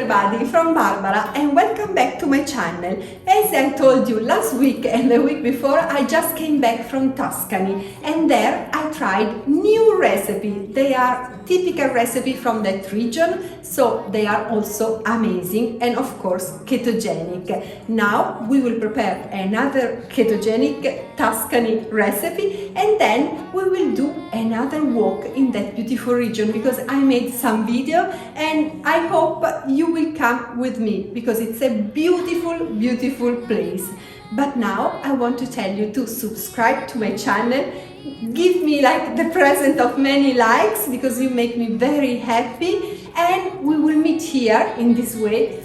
everybody, from Barbara, and welcome back to my channel. As I told you last week and the week before, I just came back from Tuscany, and there I tried new recipe. They are typical recipe from that region, so they are also amazing and of course ketogenic. Now we will prepare another ketogenic Tuscany recipe, and then we will do another walk in that beautiful region because I made some video and I hope you will come with me because it's a beautiful place. But now I want to tell you to subscribe to my channel, give me like the present of many likes because you make me very happy, and we will meet here in this way.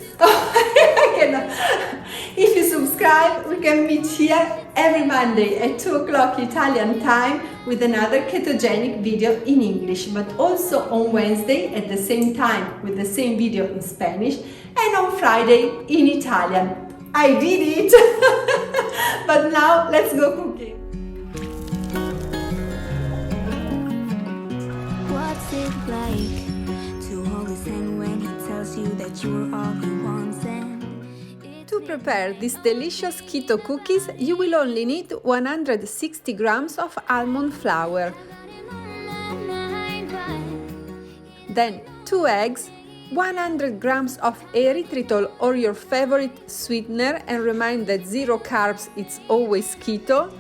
If you subscribe, we can meet here every Monday at 2 o'clock Italian time with another ketogenic video in English, but also on Wednesday at the same time with the same video in Spanish, and on Friday in Italian. I did it! But now let's go cooking. What's it like to hold his hand when he tells you that you're all he wants? To prepare these delicious keto cookies, you will only need 160 grams of almond flour, then 2 eggs, 100 grams of erythritol or your favorite sweetener, and remind that 0 carbs, it's always keto.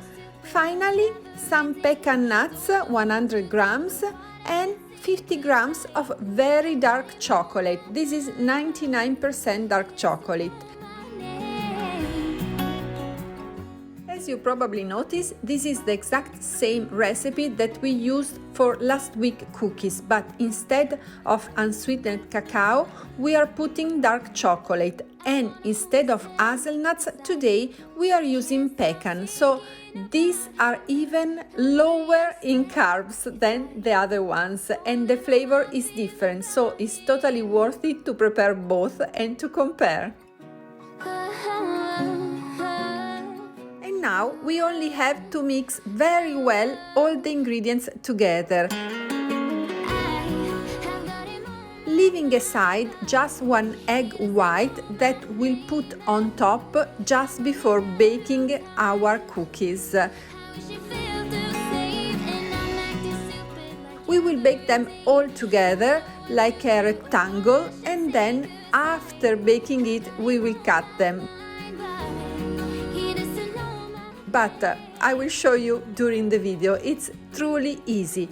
Finally, some pecan nuts, 100 grams, and 50 grams of very dark chocolate. This is 99% dark chocolate. As you probably noticed, this is the exact same recipe that we used for last week cookies, but instead of unsweetened cacao, we are putting dark chocolate, and instead of hazelnuts, today we are using pecan. So these are even lower in carbs than the other ones, and the flavor is different, so it's totally worth it to prepare both and to compare. Now we only have to mix very well all the ingredients together, leaving aside just 1 egg white that we'll put on top just before baking our cookies. We will bake them all together like a rectangle, and then after baking it we will cut them. But I will show you during the video. It's truly easy.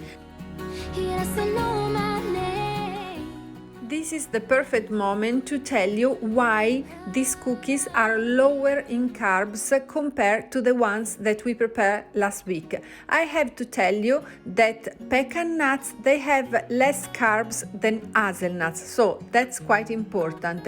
This is the perfect moment to tell you why these cookies are lower in carbs compared to the ones that we prepared last week. I have to tell you that pecan nuts, they have less carbs than hazelnuts, so that's quite important.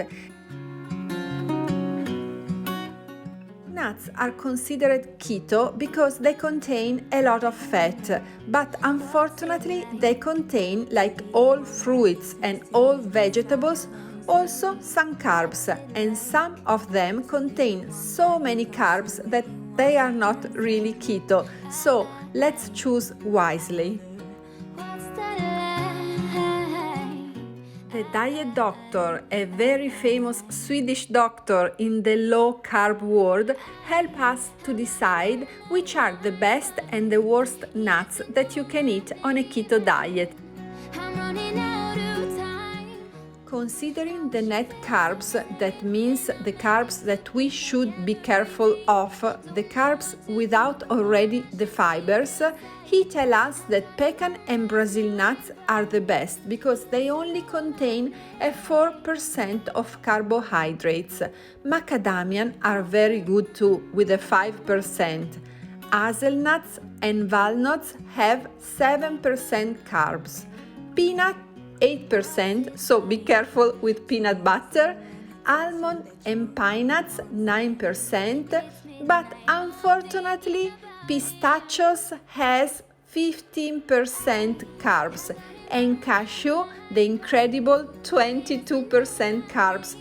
Nuts are considered keto because they contain a lot of fat, but unfortunately they contain, like all fruits and all vegetables, also some carbs, and some of them contain so many carbs that they are not really keto. So let's choose wisely. The diet doctor, a very famous Swedish doctor in the low-carb world, help us to decide which are the best and the worst nuts that you can eat on a keto diet. Considering the net carbs, that means the carbs that we should be careful of, the carbs without already the fibers, he tells us that pecan and Brazil nuts are the best because they only contain a 4% of carbohydrates. Macadamia are very good too, with a 5%. Hazelnuts and walnuts have 7% carbs. Peanut 8%, so be careful with peanut butter. Almond and pine nuts 9%, but unfortunately pistachios has 15% carbs, and cashew the incredible 22% carbs.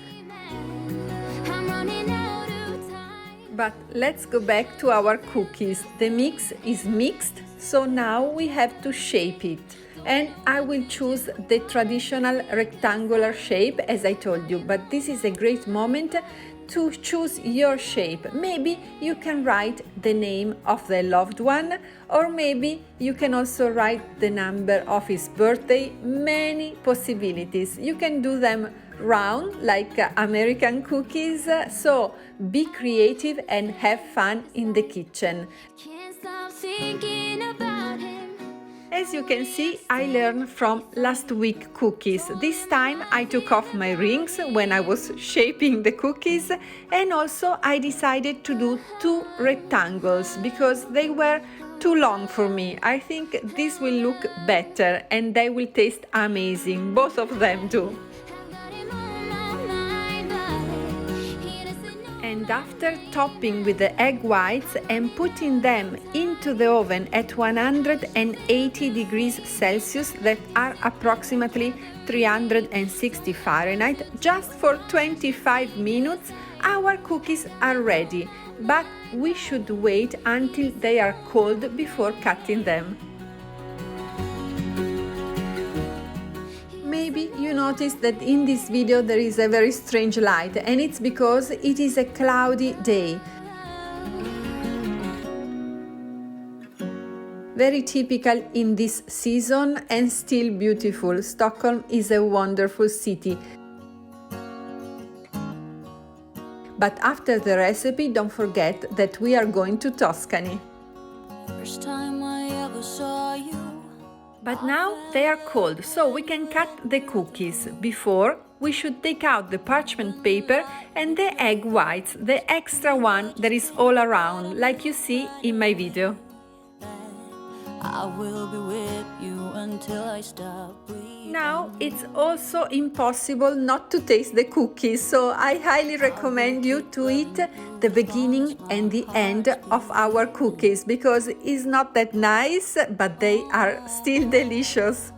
But let's go back to our cookies. The mix is mixed, so now we have to shape it. And I will choose the traditional rectangular shape, as I told you, but this is a great moment to choose your shape. Maybe you can write the name of the loved one, or maybe you can also write the number of his birthday. Many possibilities. You can do them round like American cookies, so be creative and have fun in the kitchen. Can't stop thinking about him. As you can see, I learned from last week cookies. This time I took off my rings when I was shaping the cookies, and also I decided to do 2 rectangles because they were too long for me. I think this will look better and they will taste amazing, both of them do. And after topping with the egg whites and putting them into the oven at 180 degrees Celsius, that are approximately 360 Fahrenheit, just for 25 minutes, our cookies are ready. But we should wait until they are cold before cutting them. Maybe you noticed that in this video there is a very strange light, and it's because it is a cloudy day. Very typical in this season and still beautiful. Stockholm is a wonderful city. But after the recipe, don't forget that we are going to Tuscany. First time I ever saw you. But now they are cold, so we can cut the cookies. Before, we should take out the parchment paper and the egg whites, the extra one that is all around, like you see in my video. I will be with you until I stop breathing. Now it's also impossible not to taste the cookies, so I highly recommend you to eat the beginning and the end of our cookies, because it's not that nice, but they are still delicious.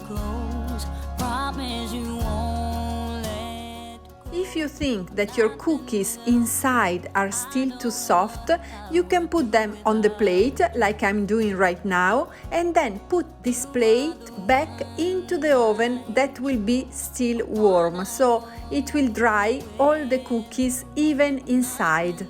Close, promise you won't let. If you think that your cookies inside are still too soft, you can put them on the plate like I'm doing right now, and then put this plate back into the oven that will be still warm, so it will dry all the cookies even inside.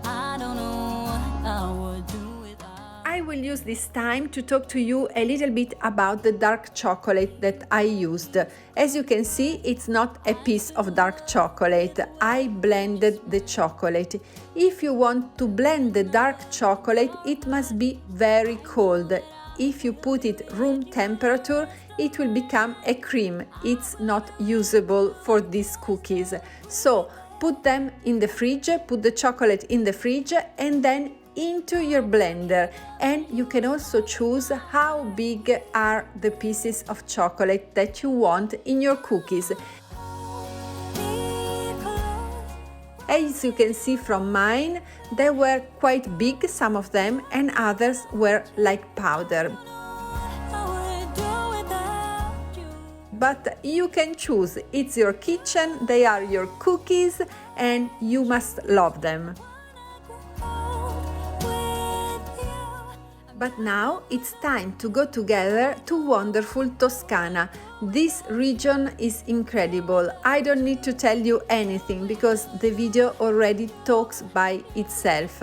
I don't know what I would do without. I will use this time to talk to you a little bit about the dark chocolate that I used. As you can see, it's not a piece of dark chocolate. I blended the chocolate. If you want to blend the dark chocolate, it must be very cold. If you put it room temperature, it will become a cream. It's not usable for these cookies. So put them in the fridge, put the chocolate in the fridge, and then into your blender. And you can also choose how big are the pieces of chocolate that you want in your cookies. As you can see from mine, they were quite big, some of them, and others were like powder. But you can choose, it's your kitchen, they are your cookies, and you must love them. But now it's time to go together to wonderful Toscana. This region is incredible. I don't need to tell you anything because the video already talks by itself.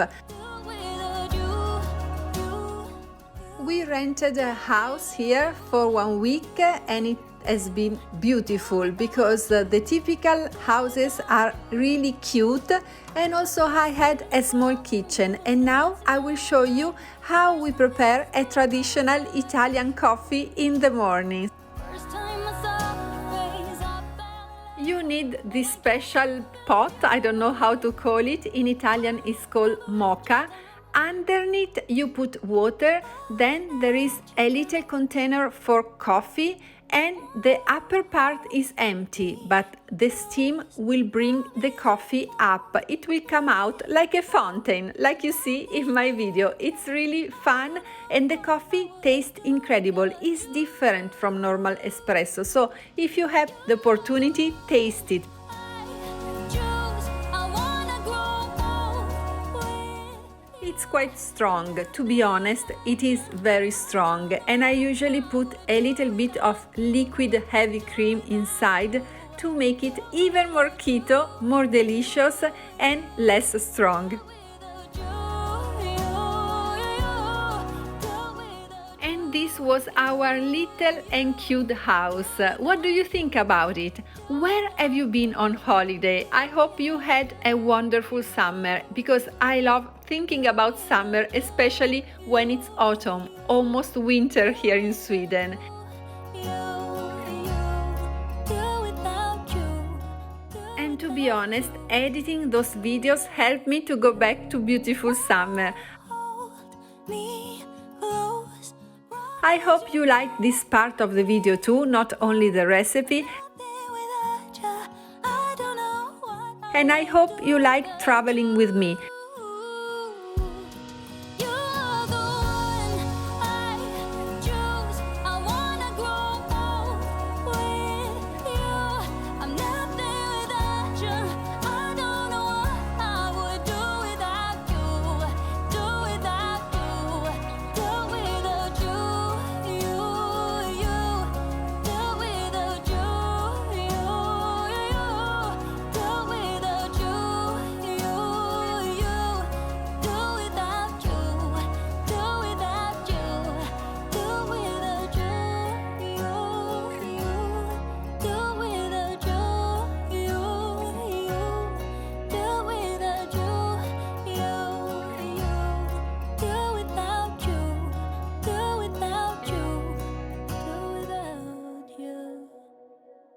We rented a house here for 1 week and it has been beautiful because the typical houses are really cute, and also I had a small kitchen, and now I will show you how we prepare a traditional Italian coffee in the morning. You need this special pot, I don't know how to call it, in Italian it's called mocha. Underneath you put water, then there is a little container for coffee, and the upper part is empty, but the steam will bring the coffee up. It will come out like a fountain, like you see in my video. It's really fun and the coffee tastes incredible. It's different from normal espresso, so if you have the opportunity, taste it. it's quite strong. To be honest, it is very strong, and I usually put a little bit of liquid heavy cream inside to make it even more keto, more delicious and less strong. And this was our little and cute house. What do you think about it? Where have you been on holiday? I hope you had a wonderful summer, because I love thinking about summer, especially when it's autumn, almost winter here in Sweden. And to be honest, editing those videos helped me to go back to beautiful summer. I hope you like this part of the video too, not only the recipe. And I hope you like traveling with me.